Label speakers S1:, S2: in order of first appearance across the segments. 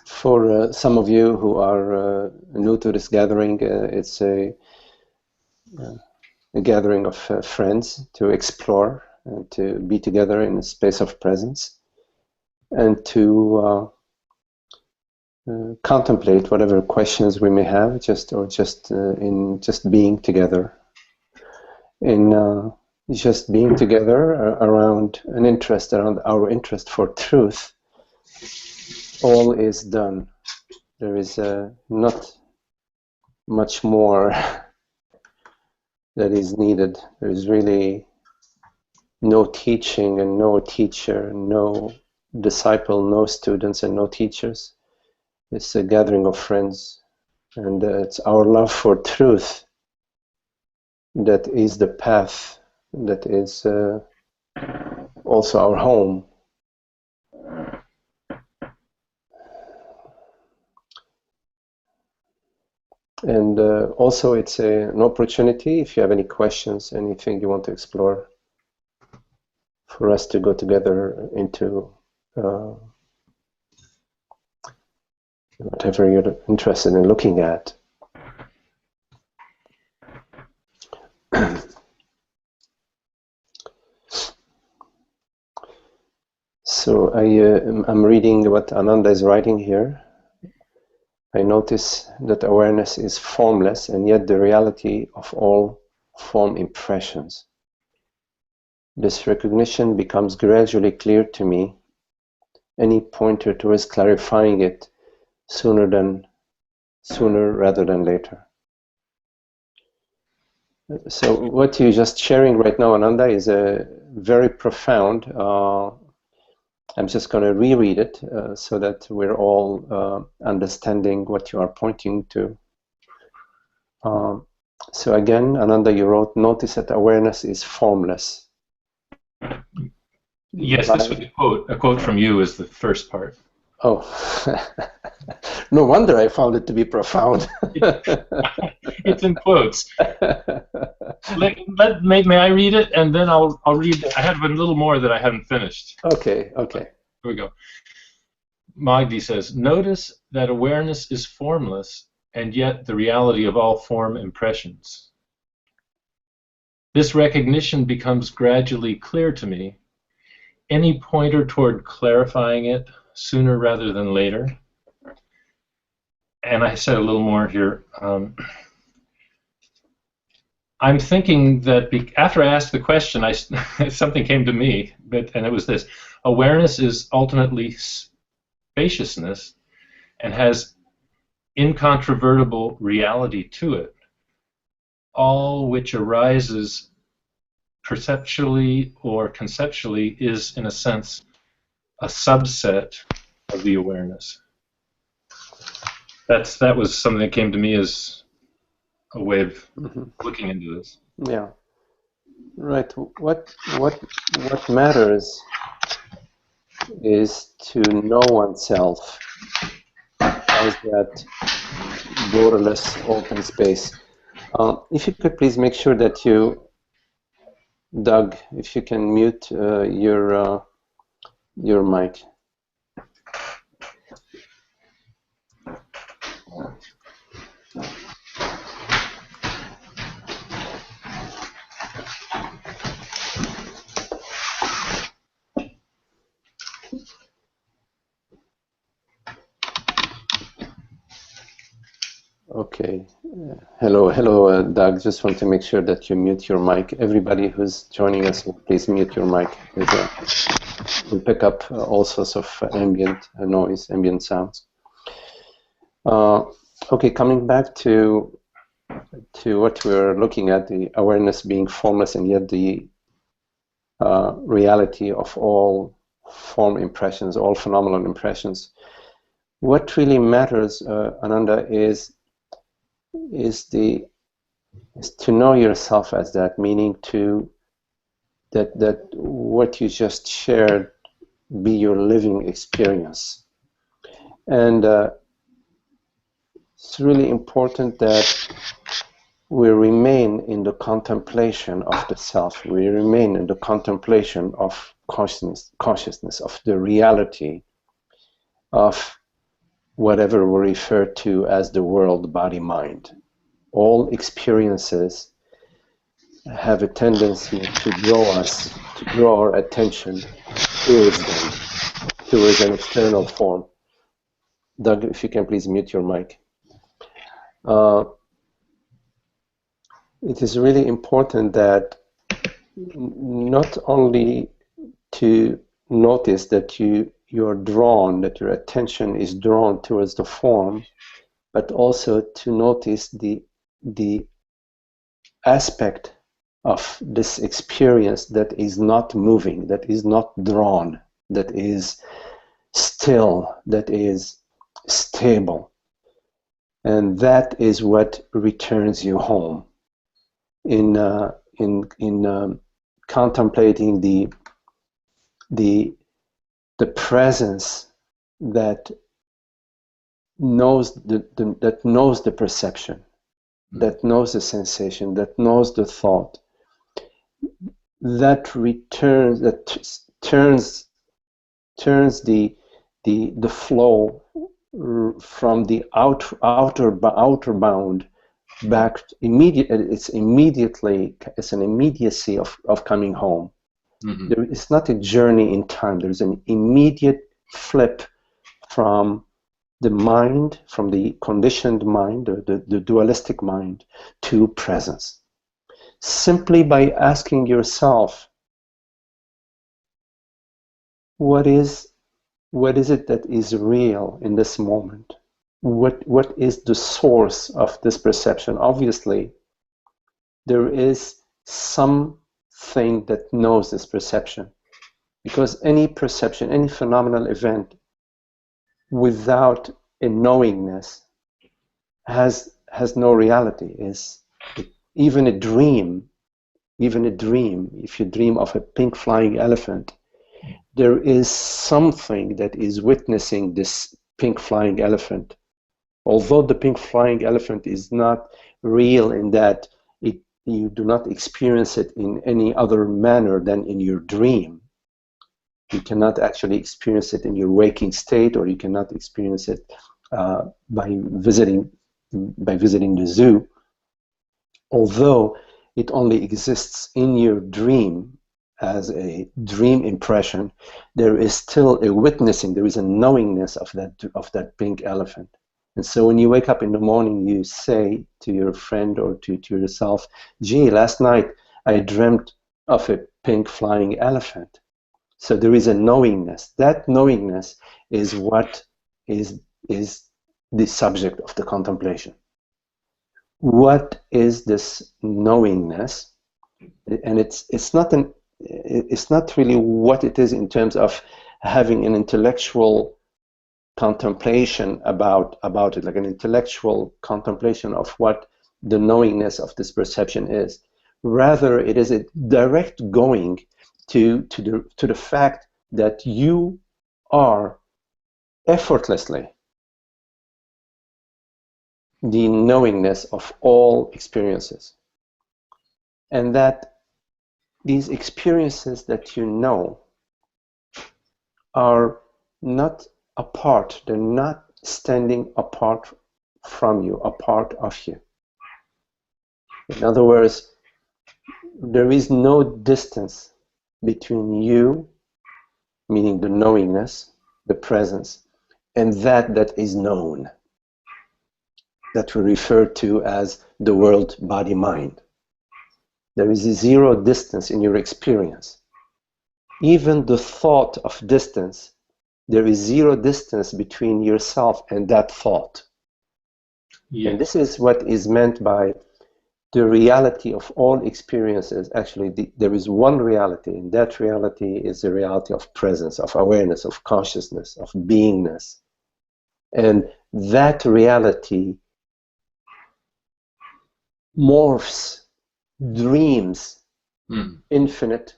S1: For some of you who are new to this gathering, it's a gathering of friends to explore and to be together in a space of presence and to contemplate whatever questions we may have, just in just being together, in just being together around an interest, around our interest for truth. All is done. There is not much more that is needed. There is really no teaching and no teacher, no disciple, no students and no teachers. It's a gathering of friends, and it's our love for truth that is the path, that is also our home. And also it's an opportunity, if you have any questions, anything you want to explore, for us to go together into whatever you're interested in looking at. So I'm reading what Ananda is writing here. I notice that awareness is formless and yet the reality of all form impressions. This recognition becomes gradually clear to me. Any pointer towards clarifying it sooner rather than later. So what you're just sharing right now, Ananda, is a very profound. I'm just going to reread it so that we're all understanding what you are pointing to. So again, Ananda, you wrote, notice that awareness is formless.
S2: Yes, this was a quote from you is the first part.
S1: Oh, no wonder I found it to be profound.
S2: It's in quotes. May I read it, and then I'll read. I have a little more that I haven't finished.
S1: Okay. Here
S2: we go. Magdi says, notice that awareness is formless, and yet the reality of all form impressions. This recognition becomes gradually clear to me. Any pointer toward clarifying it sooner rather than later? And I said a little more here. I'm thinking that after I asked the question, something came to me, and it was this. Awareness is ultimately spaciousness and has incontrovertible reality to it, all which arises perceptually or conceptually is, in a sense, a subset of the awareness. That was something that came to me as a way of looking into this.
S1: Yeah, right. What matters is to know oneself as that borderless open space. If you could please make sure that you, Doug, if you can mute your mic. Okay. Hello, Doug. Just want to make sure that you mute your mic. Everybody who's joining us, please mute your mic. We'll pick up all sorts of ambient noise, ambient sounds. Okay, coming back to what we're looking at, the awareness being formless and yet the reality of all form impressions, all phenomenal impressions. What really matters, Ananda, is to know yourself as that, meaning to that what you just shared be your living experience. And it's really important that we remain in the contemplation of the self. We remain in the contemplation of consciousness, of the reality of whatever we refer to as the world, body, mind. All experiences have a tendency to draw our attention towards them, towards an external form. Doug, if you can please mute your mic. It is really important that not only to notice that you are drawn, that your attention is drawn towards the form, but also to notice the aspect of this experience that is not moving, that is not drawn, that is still, that is stable. And that is what returns you home. In contemplating the presence that knows the perception, that knows the sensation, that knows the thought, that returns, that turns the flow from the outer bound back it's an immediacy of coming home. Mm-hmm. It's not a journey in time. There's an immediate flip from the mind, from the conditioned mind, the dualistic mind, to presence. Simply by asking yourself, what is it that is real in this moment? What is the source of this perception? Obviously, there is something that knows this perception, because any perception, any phenomenal event without a knowingness has no reality. Even a dream, if you dream of a pink flying elephant, there is something that is witnessing this pink flying elephant. Although the pink flying elephant is not real in that you do not experience it in any other manner than in your dream. You cannot actually experience it in your waking state, or you cannot experience it by visiting the zoo. Although it only exists in your dream as a dream impression, there is still a witnessing, there is a knowingness of that pink elephant. And so when you wake up in the morning, you say to your friend or to yourself, gee, last night I dreamt of a pink flying elephant. So there is a knowingness. That knowingness is what is the subject of the contemplation. What is this knowingness? And it's not really what it is in terms of having an intellectual contemplation about it, like an intellectual contemplation of what the knowingness of this perception is. Rather, it is a direct going to the fact that you are effortlessly the knowingness of all experiences, and that these experiences that you know are not apart, they're not standing apart from you, a part of you. In other words, there is no distance between you, meaning the knowingness, the presence, and that is known, that we refer to as the world, body, mind. There is a zero distance in your experience. Even the thought of distance, there is zero distance between yourself and that thought. Yes. And this is what is meant by the reality of all experiences. Actually, there is one reality, and that reality is the reality of presence, of awareness, of consciousness, of beingness. And that reality morphs, dreams, infinite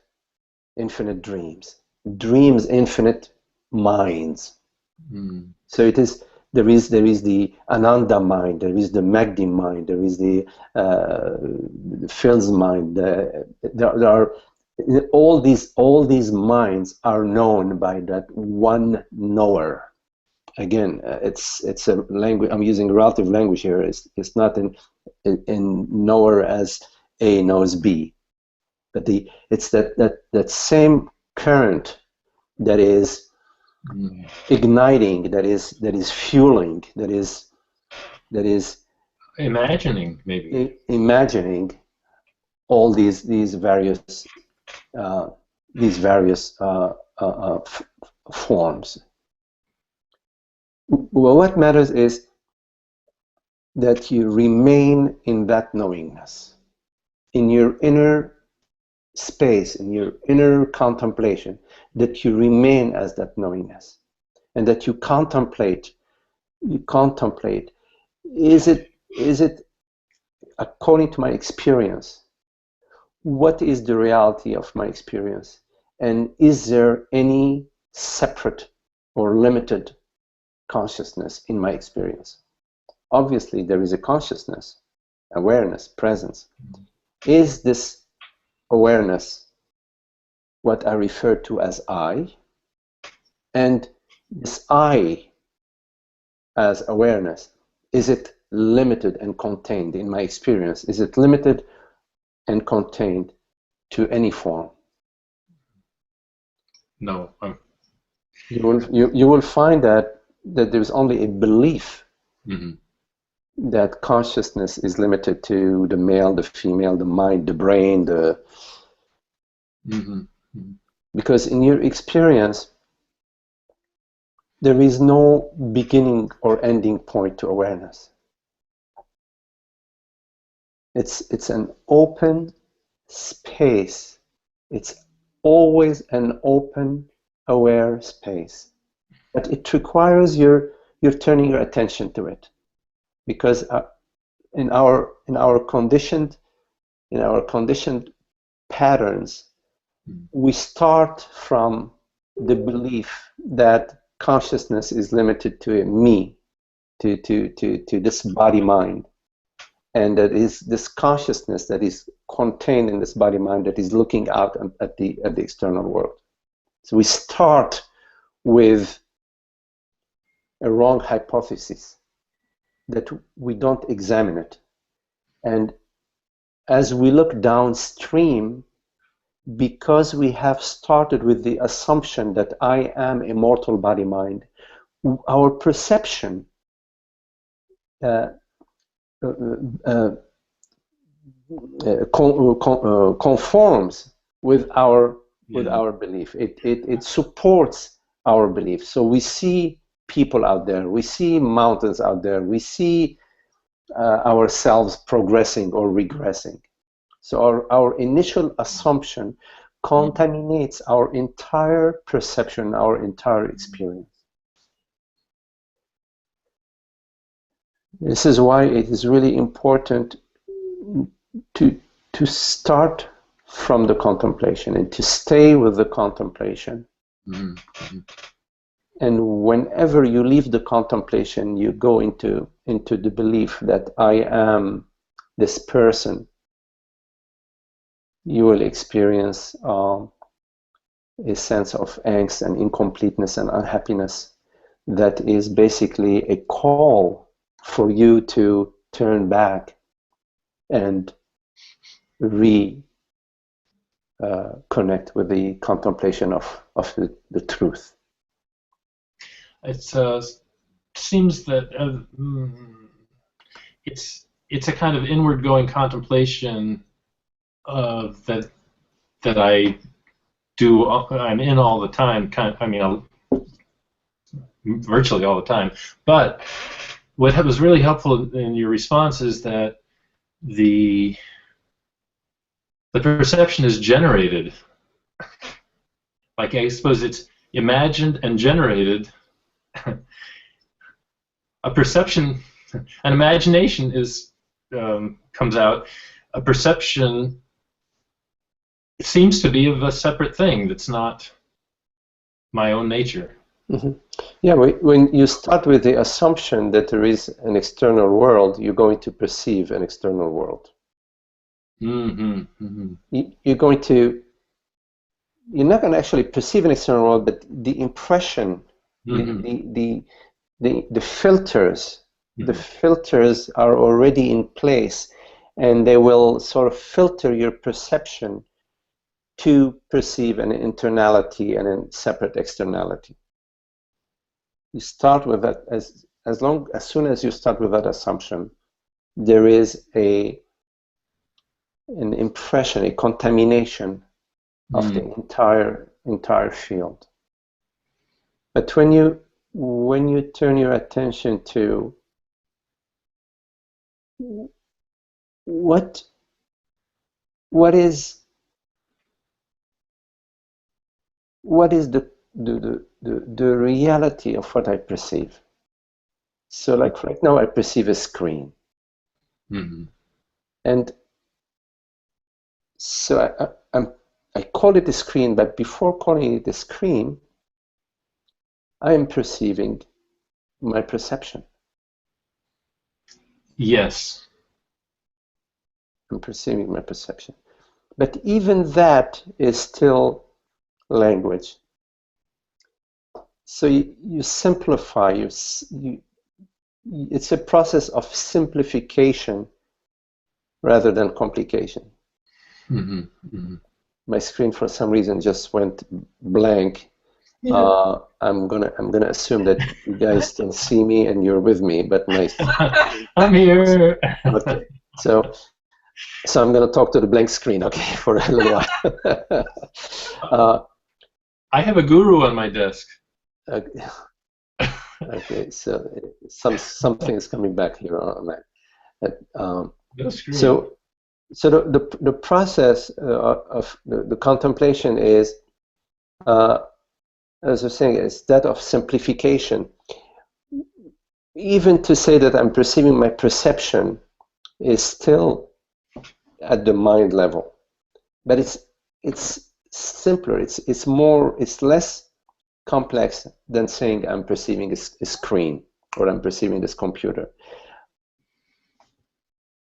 S1: dreams, infinite minds. So it is, there is the Ananda mind, there is the Magdi mind, there is the Phil's mind. There are all these minds are known by that one knower, again, it's a language. I'm using relative language here. It's not in knower as A knows B, but it's that same current that is igniting, that is fueling, that is
S2: imagining, maybe
S1: imagining all these various forms. Well, what matters is that you remain in that knowingness, in your inner space, in your inner contemplation, that you remain as that knowingness, and that you contemplate. Is it according to my experience? What is the reality of my experience? And is there any separate or limited consciousness in my experience? Obviously, there is a consciousness, awareness, presence. Is this awareness what I refer to as I? And this I as awareness, is it limited and contained in my experience? Is it limited and contained to any form?
S2: No.
S1: You will find that there's only a belief that consciousness is limited to the male, the female, the mind, the brain, because in your experience there is no beginning or ending point to awareness. It's an open space. It's always an open, aware space, but it requires you're turning your attention to it, because in our conditioned patterns, we start from the belief that consciousness is limited to a me, to this body mind, and that is this consciousness that is contained in this body mind that is looking out at the external world. So we start with a wrong hypothesis, that we don't examine it, and as we look downstream, because we have started with the assumption that I am a mortal body mind, our perception conforms with our belief. It supports our belief. So we see people out there, we see mountains out there, we see ourselves progressing or regressing. So our initial assumption contaminates our entire perception, our entire experience. This is why it is really important to start from the contemplation and to stay with the contemplation. And whenever you leave the contemplation, you go into the belief that I am this person, you will experience a sense of angst and incompleteness and unhappiness that is basically a call for you to turn back and connect with the contemplation of the truth.
S2: It seems that it's a kind of inward-going contemplation that I do. I'm in all the time. Virtually all the time. But what was really helpful in your response is that the perception is generated. Like, I suppose it's imagined and generated. A perception, an imagination comes out. A perception seems to be of a separate thing that's not my own nature.
S1: Yeah, when you start with the assumption that there is an external world, you're going to perceive an external world. You're not going to actually perceive an external world, but the impression, the the filters,
S2: Mhm.
S1: the filters are already in place, and they will sort of filter your perception to perceive an internality and a separate externality. You start with that as soon as you start with that assumption, there is an impression, a contamination of the entire field. But when you turn your attention to what is the reality of what I perceive. So like right now I perceive a screen.
S2: Mhm.
S1: And so I call it a screen, but before calling it a screen, I am perceiving my perception.
S2: Yes.
S1: I'm perceiving my perception. But even that is still language. So you simplify, it's a process of simplification rather than complication.
S2: Mhm. Mhm.
S1: My screen for some reason just went blank.
S2: Yeah.
S1: I'm gonna assume that you guys still see me and you're with me, but my
S2: I'm here.
S1: okay. So I'm gonna talk to the blank screen, okay, for a little while.
S2: I have a guru on my desk.
S1: Okay, okay, so something is coming back here on that.
S2: No screen.
S1: So the process of the contemplation is, as I was saying, is that of simplification. Even to say that I'm perceiving my perception is still at the mind level, but it's simpler. It's less complex than saying I'm perceiving a screen or I'm perceiving this computer.